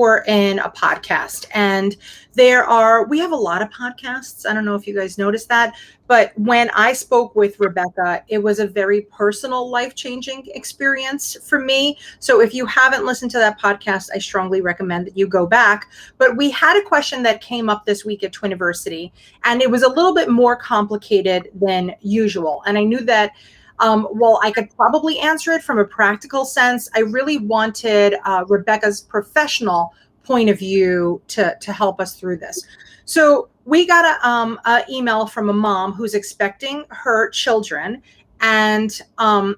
for in a podcast. And we have a lot of podcasts. I don't know if you guys noticed that, but when I spoke with Rebecca, it was a very personal, life-changing experience for me. So if you haven't listened to that podcast, I strongly recommend that you go back. But we had a question that came up this week at Twiniversity, and it was a little bit more complicated than usual. And I knew that while I could probably answer it from a practical sense, I really wanted Rebecca's professional point of view to help us through this. So we got a email from a mom who's expecting her children. And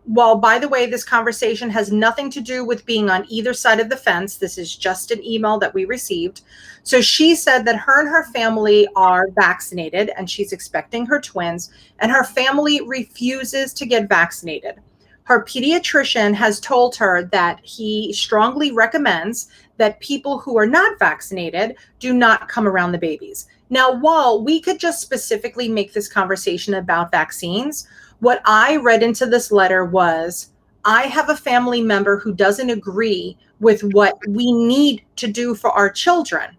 while, by the way, this conversation has nothing to do with being on either side of the fence, this is just an email that we received. So she said that her and her family are vaccinated and she's expecting her twins, and her family refuses to get vaccinated. Her pediatrician has told her that he strongly recommends that people who are not vaccinated do not come around the babies. Now, while we could just specifically make this conversation about vaccines, what I read into this letter was, I have a family member who doesn't agree with what we need to do for our children.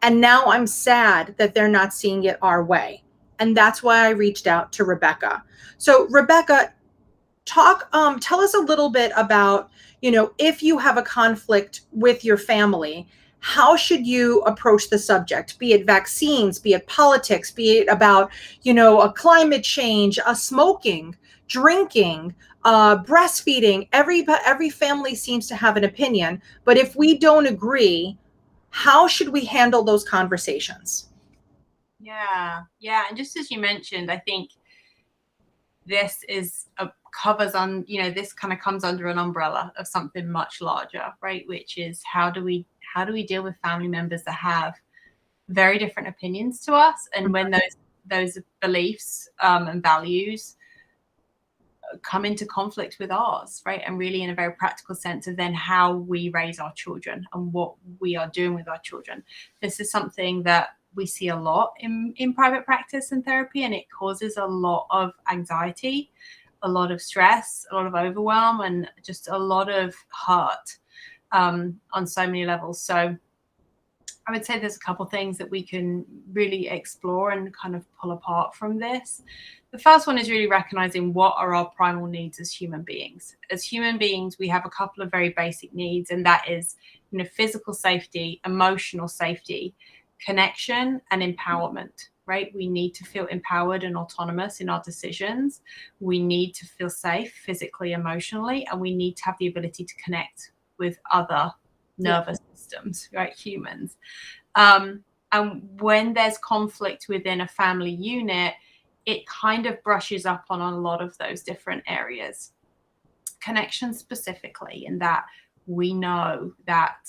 And now I'm sad that they're not seeing it our way. And that's why I reached out to Rebecca. So Rebecca, tell us a little bit about, if you have a conflict with your family, how should you approach the subject, be it vaccines, be it politics, be it about, a climate change, a smoking, drinking, breastfeeding. Every family seems to have an opinion, but if we don't agree, how should we handle those conversations? Yeah. And just as you mentioned, I think this is this kind of comes under an umbrella of something much larger, right? Which is how do we deal with family members that have very different opinions to us, and when those beliefs and values come into conflict with ours, right? And really in a very practical sense of then how we raise our children and what we are doing with our children. This is something that we see a lot in private practice and therapy, and it causes a lot of anxiety, a lot of stress, a lot of overwhelm, and just a lot of hurt on so many levels. So I would say there's a couple things that we can really explore and kind of pull apart from this. The first one is really recognizing what are our primal needs as human beings. As human beings, we have a couple of very basic needs, and that is, physical safety, emotional safety, connection, and empowerment, right? We need to feel empowered and autonomous in our decisions. We need to feel safe physically, emotionally, and we need to have the ability to connect with other nervous systems, right? Humans. And when there's conflict within a family unit, it kind of brushes up on a lot of those different areas. Connection specifically, in that we know that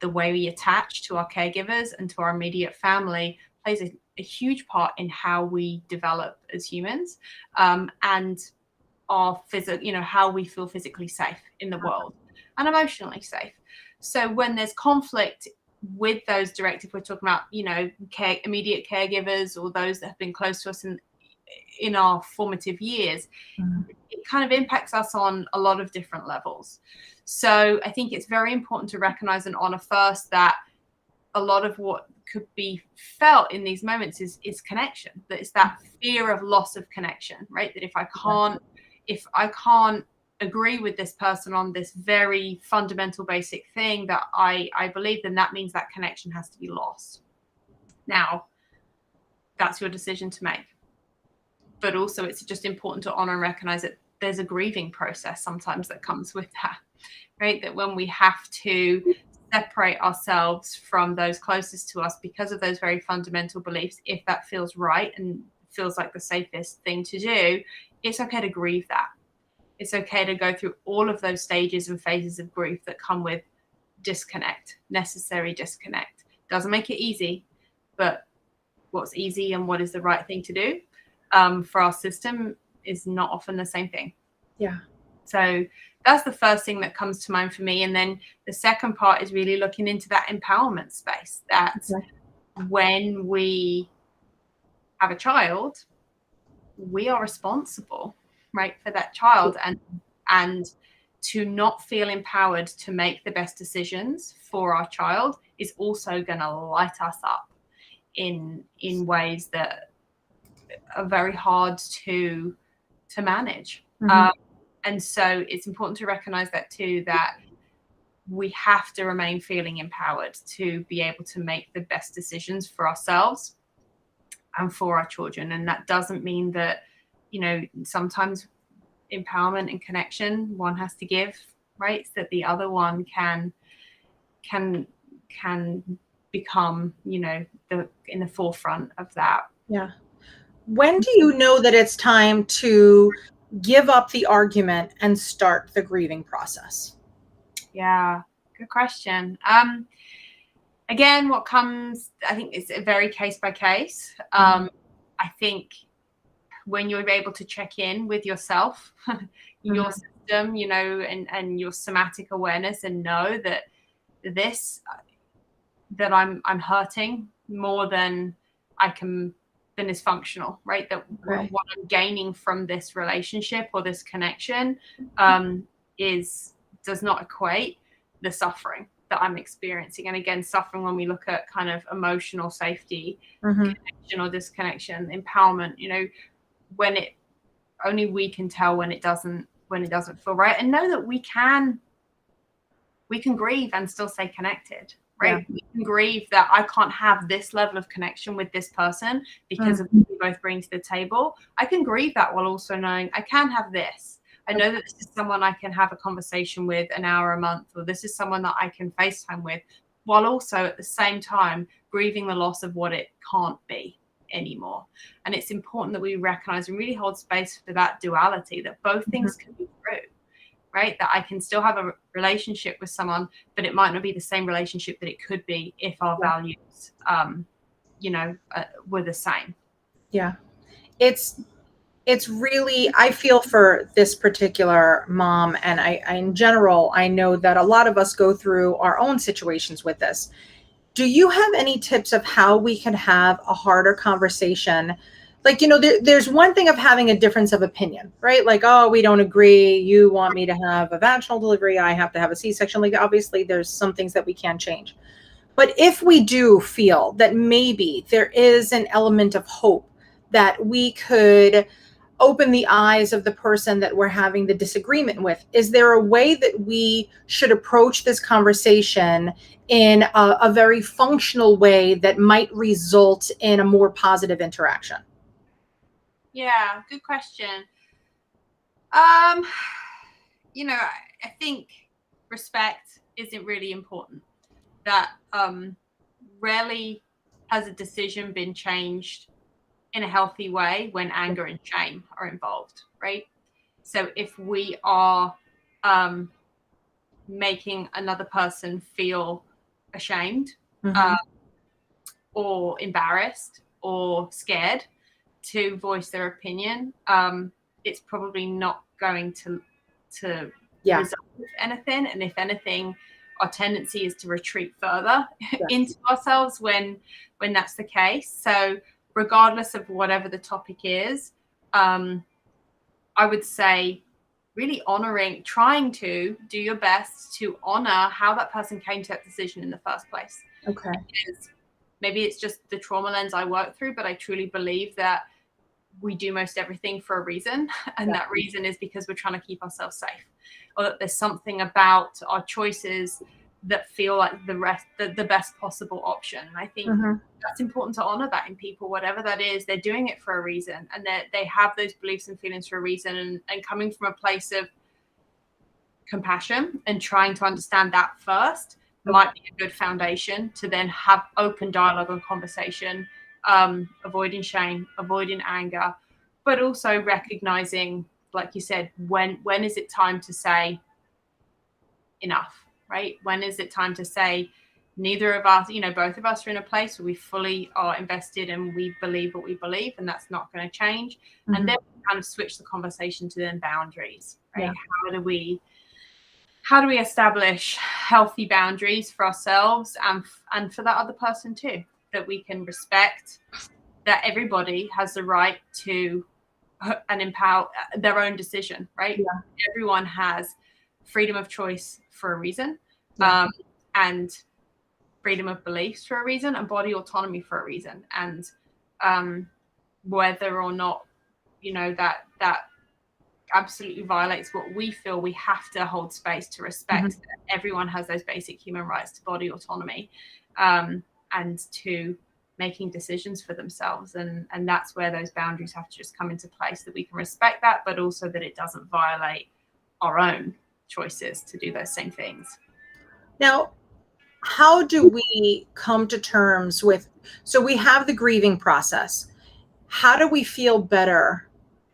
the way we attach to our caregivers and to our immediate family plays a huge part in how we develop as humans, and our how we feel physically safe in the world and emotionally safe. So when there's conflict with those directives, we're talking about, immediate caregivers or those that have been close to us in our formative years, it kind of impacts us on a lot of different levels. So I think it's very important to recognize and honor first that a lot of what could be felt in these moments is connection. That it's that fear of loss of connection, right? That if I can't agree with this person on this very fundamental basic thing that I believe, then that means that connection has to be lost. Now, that's your decision to make. But also it's just important to honor and recognize that there's a grieving process sometimes that comes with that, right? That when we have to separate ourselves from those closest to us because of those very fundamental beliefs, if that feels right and feels like the safest thing to do, it's okay to grieve that. It's okay to go through all of those stages and phases of grief that come with necessary disconnect. Doesn't make it easy, but what's easy and what is the right thing to do for our system is not often the same thing. Yeah. So that's the first thing that comes to mind for me. And then the second part is really looking into that empowerment space, that when we have a child, we are responsible, right, for that child. And to not feel empowered to make the best decisions for our child is also going to light us up in ways that are very hard to manage. And so it's important to recognize that too, that we have to remain feeling empowered to be able to make the best decisions for ourselves and for our children. And that doesn't mean that, sometimes empowerment and connection one has to give, right? So that the other one can become, in the forefront of that. Yeah. When do you know that it's time to give up the argument and start the grieving process? Yeah, good question. Again, I think it's a very case by case. I think when you're able to check in with yourself, your system, and your somatic awareness, and know that I'm hurting more than is functional, right? That what I'm gaining from this relationship or this connection does not equate the suffering that I'm experiencing. And again, suffering, when we look at kind of emotional safety, connection or disconnection, empowerment, when only we can tell when it doesn't feel right, and know that we can grieve and still stay connected, right? Yeah. We can grieve that I can't have this level of connection with this person because of what we both bring to the table. I can grieve that while also knowing I can have this. I know that this is someone I can have a conversation with an hour a month, or this is someone that I can FaceTime with, while also at the same time grieving the loss of what it can't be anymore. And it's important that we recognize and really hold space for that duality, that both things can be true, right? That I can still have a relationship with someone, but it might not be the same relationship that it could be if our values, were the same. Yeah. It's really, I feel for this particular mom, and I in general, I know that a lot of us go through our own situations with this. Do you have any tips of how we can have a harder conversation? Like, there's one thing of having a difference of opinion, right? Like, oh, we don't agree. You want me to have a vaginal delivery. I have to have a C-section. Like, obviously, there's some things that we can't change. But if we do feel that maybe there is an element of hope that we could open the eyes of the person that we're having the disagreement with, is there a way that we should approach this conversation in a very functional way that might result in a more positive interaction? Yeah, good question. I think respect isn't really important. That rarely has a decision been changed in a healthy way when anger and shame are involved, right? So if we are making another person feel ashamed or embarrassed or scared to voice their opinion, it's probably not going to resolve anything. And if anything, our tendency is to retreat further into ourselves when that's the case. So regardless of whatever the topic is, I would say really trying to do your best to honor how that person came to that decision in the first place. Okay. Because maybe it's just the trauma lens I work through, but I truly believe that we do most everything for a reason. And that reason is because we're trying to keep ourselves safe, or that there's something about our choices that feel like the best possible option. And I think that's important to honor that in people, whatever that is, they're doing it for a reason, and they have those beliefs and feelings for a reason, and coming from a place of compassion and trying to understand that first might be a good foundation to then have open dialogue and conversation, avoiding shame, avoiding anger, but also recognizing, like you said, when is it time to say enough, right? When is it time to say neither of us, both of us are in a place where we fully are invested and we believe what we believe, and that's not going to change. And then we kind of switch the conversation to then boundaries, right? How do we establish healthy boundaries for ourselves and for that other person too, that we can respect that everybody has the right to and empower their own decision, right? Everyone has freedom of choice for a reason, and freedom of beliefs for a reason, and body autonomy for a reason. And whether or not, you know, that absolutely violates what we feel, we have to hold space to respect that everyone has those basic human rights to body autonomy, and to making decisions for themselves. And that's where those boundaries have to just come into place, that we can respect that, but also that it doesn't violate our own choices to do those same things. Now, how do we come to terms with, so we have the grieving process. How do we feel better?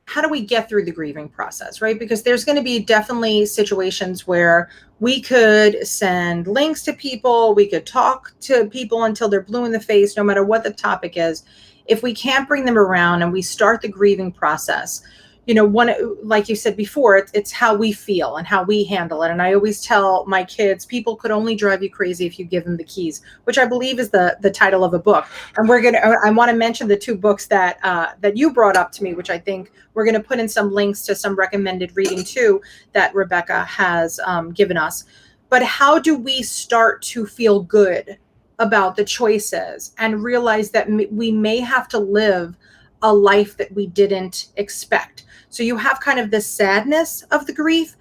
How do we get through the grieving process, right? Because there's going to be definitely situations where we could send links to people, we could talk to people until they're blue in the face, no matter what the topic is. If we can't bring them around and we start the grieving process, you know, one, like you said before, it's how we feel and how we handle it. And I always tell my kids, people could only drive you crazy if you give them the keys, which I believe is the title of a book. And I want to mention the 2 books that you brought up to me, which I think we're going to put in some links to some recommended reading too that Rebecca has given us. But how do we start to feel good about the choices and realize that we may have to live a life that we didn't expect? So you have kind of the sadness of the grief.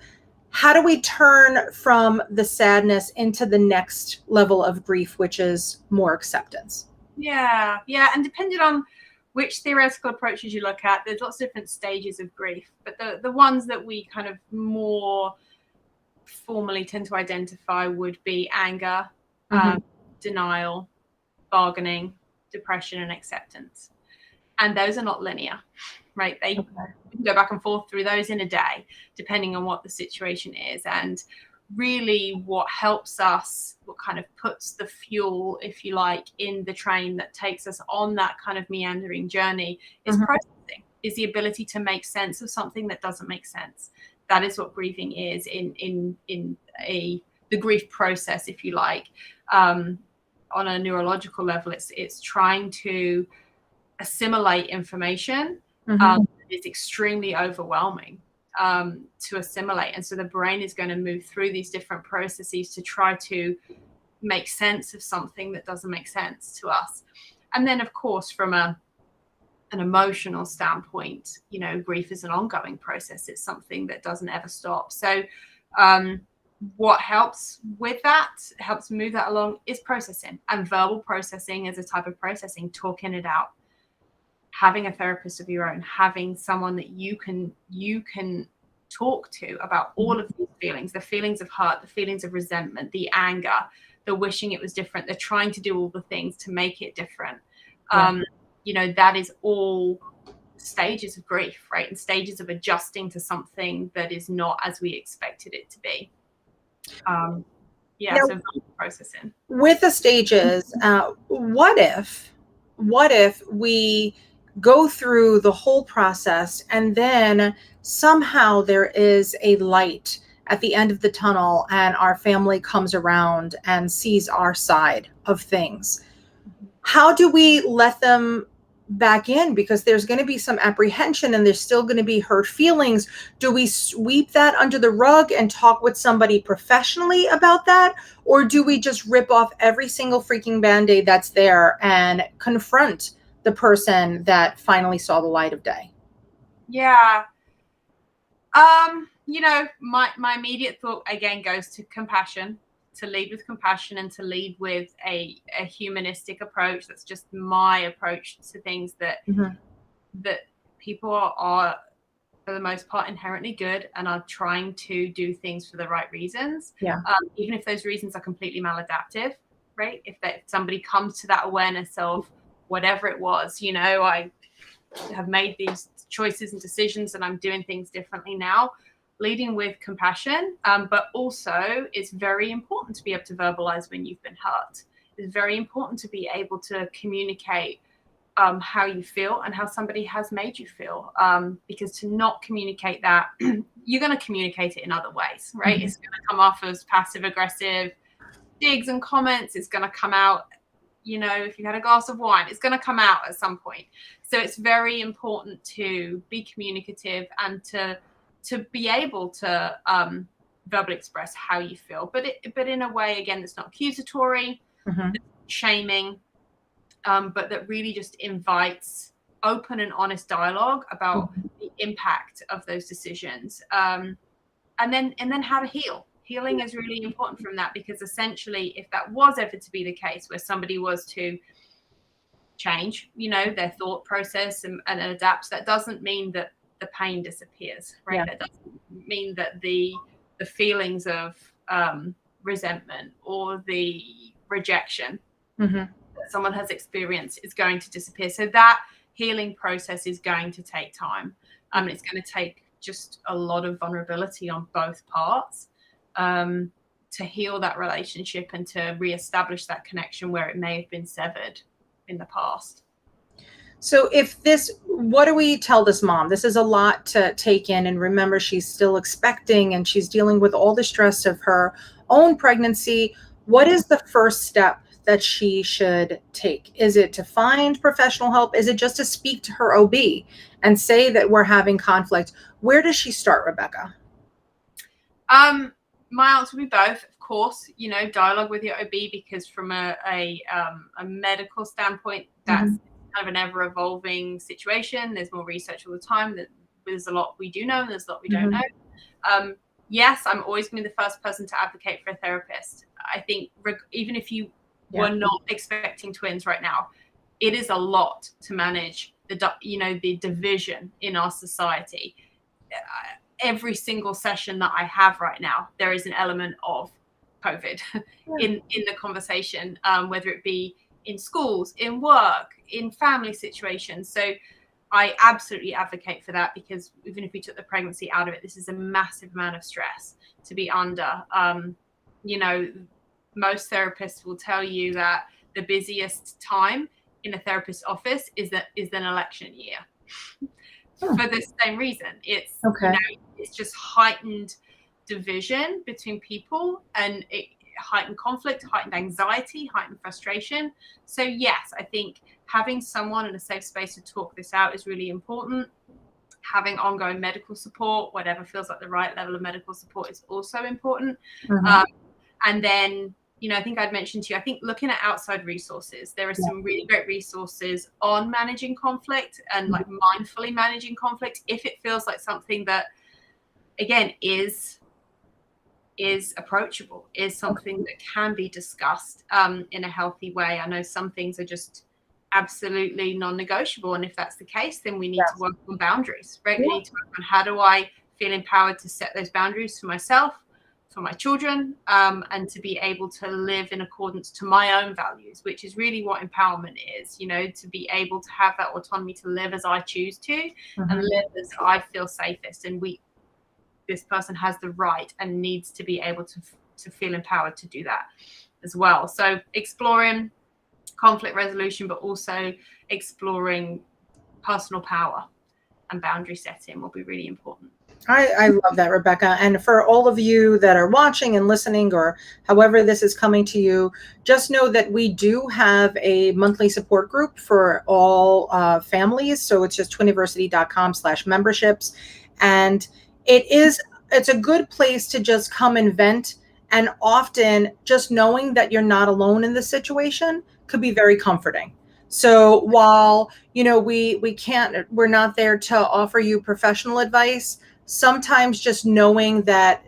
How do we turn from the sadness into the next level of grief, which is more acceptance? Yeah. And depending on which theoretical approaches you look at, there's lots of different stages of grief. But the ones that we kind of more formally tend to identify would be anger, denial, bargaining, depression, and acceptance. And those are not linear, right? They can go back and forth through those in a day, depending on what the situation is. And really what helps us, what kind of puts the fuel, if you like, in the train that takes us on that kind of meandering journey is processing, is the ability to make sense of something that doesn't make sense. That is what grieving is in the grief process, if you like. On a neurological level, it's trying to assimilate information. It's extremely overwhelming to assimilate, and so the brain is going to move through these different processes to try to make sense of something that doesn't make sense to us. And then, of course, from an emotional standpoint, you know, grief is an ongoing process. It's something that doesn't ever stop. So what helps with that, helps move that along, is processing. And verbal processing is a type of processing, talking it out, having a therapist of your own, having someone that you can talk to about all of these feelings, the feelings of hurt, the feelings of resentment, the anger, the wishing it was different, the trying to do all the things to make it different. You know, that is all stages of grief, right? And stages of adjusting to something that is not as we expected it to be. Now, so processing. With the stages, what if we go through the whole process and then somehow there is a light at the end of the tunnel and our family comes around and sees our side of things? How do we let them back in? Because there's going to be some apprehension and there's still going to be hurt feelings. Do we sweep that under the rug and talk with somebody professionally about that? Or do we just rip off every single freaking Band-Aid that's there and confront the person that finally saw the light of day? Yeah. You know, my immediate thought again goes to compassion, to lead with compassion and to lead with a humanistic approach. That's just my approach to things, that that people are for the most part inherently good and are trying to do things for the right reasons. Even if those reasons are completely maladaptive, right? If somebody comes to that awareness of whatever it was, you know, I have made these choices and decisions and I'm doing things differently now, leading with compassion. But also it's very important to be able to verbalize when you've been hurt. It's very important to be able to communicate how you feel and how somebody has made you feel. Because to not communicate that, you're going to communicate it in other ways, right? It's going to come off as passive aggressive digs and comments. It's going to come out, you know, if you had a glass of wine, it's going to come out at some point. So it's very important to be communicative and to be able to verbally express how you feel, but in a way, again, that's not accusatory, shaming, but that really just invites open and honest dialogue about the impact of those decisions, and then how to heal. Healing is really important from that, because essentially, if that was ever to be the case, where somebody was to change, their thought process and adapt, that doesn't mean that the pain disappears, right? Yeah. That doesn't mean that the feelings of resentment or the rejection that someone has experienced is going to disappear. So that healing process is going to take time. It's going to take just a lot of vulnerability on both parts to heal that relationship and to reestablish that connection where it may have been severed in the past. So what do we tell this mom? This is a lot to take in, and remember, she's still expecting and she's dealing with all the stress of her own pregnancy. What is the first step that she should take? Is it to find professional help? Is it just to speak to her OB and say that we're having conflict? Where does she start, Rebecca? My answer would be both, of course. Dialogue with your OB, because from a medical standpoint, that's kind of an ever-evolving situation. There's more research all the time. There's a lot we do know, and there's a lot we don't know. Yes, I'm always going to be the first person to advocate for a therapist. I think even if you were not expecting twins right now, it is a lot to manage the division in our society. Every single session that I have right now, there is an element of COVID in the conversation, whether it be in schools, in work, in family situations. So I absolutely advocate for that, because even if we took the pregnancy out of it, this is a massive amount of stress to be under. Most therapists will tell you that the busiest time in a therapist's office is an election year. For the same reason. It's it's just heightened division between people, and heightened conflict, heightened anxiety, heightened frustration. So yes, I think having someone in a safe space to talk this out is really important. Having ongoing medical support, whatever feels like the right level of medical support, is also important. And then, I think I'd mentioned to you, I think looking at outside resources, there are some really great resources on managing conflict and like mindfully managing conflict, if it feels like something that, again, is approachable, is something that can be discussed in a healthy way. I know some things are just absolutely non-negotiable, and if that's the case, then we need to work on boundaries, right? We need to work on, how do I feel empowered to set those boundaries for myself, for my children, and to be able to live in accordance to my own values, which is really what empowerment is, to be able to have that autonomy to live as I choose to and live as I feel safest. And this person has the right and needs to be able to feel empowered to do that as well. So exploring conflict resolution, but also exploring personal power and boundary setting will be really important. I love that, Rebecca. And for all of you that are watching and listening, or however this is coming to you, just know that we do have a monthly support group for all families. So it's just twiniversity.com/memberships. And it's a good place to just come and vent. And often just knowing that you're not alone in this situation could be very comforting. So while, we're not there to offer you professional advice, sometimes just knowing that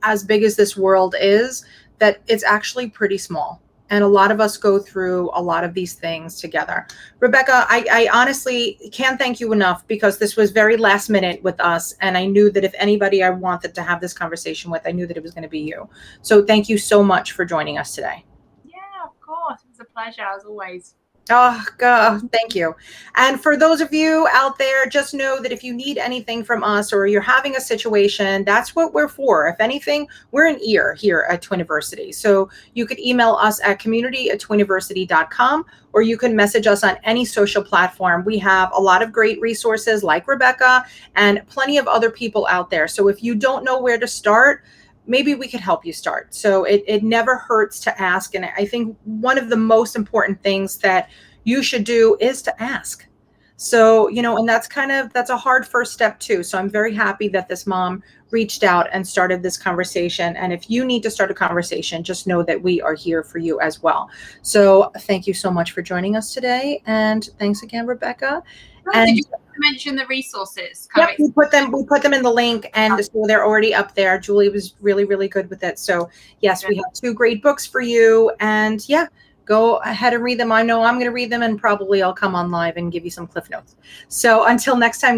as big as this world is, that it's actually pretty small. And a lot of us go through a lot of these things together. Rebecca, I honestly can't thank you enough, because this was very last minute with us. And I knew that if anybody I wanted to have this conversation with, I knew that it was going to be you. So thank you so much for joining us today. Yeah, of course. It was a pleasure, as always. Oh, God, thank you. And for those of you out there, just know that if you need anything from us, or you're having a situation, that's what we're for. If anything, we're an ear here at Twiniversity. So you could email us at community@twiniversity.com, or you can message us on any social platform. We have a lot of great resources like Rebecca and plenty of other people out there. So if you don't know where to start, maybe we could help you start. So it never hurts to ask. And I think one of the most important things that you should do is to ask. So, and that's a hard first step too. So I'm very happy that this mom reached out and started this conversation. And if you need to start a conversation, just know that we are here for you as well. So thank you so much for joining us today. And thanks again, Rebecca. And did you mention the resources? Yep, we put them in the link, and so they're already up there. Julie was really, really good with it. So yes, we have 2 great books for you, and yeah, go ahead and read them. I know I'm going to read them, and probably I'll come on live and give you some cliff notes. So until next time.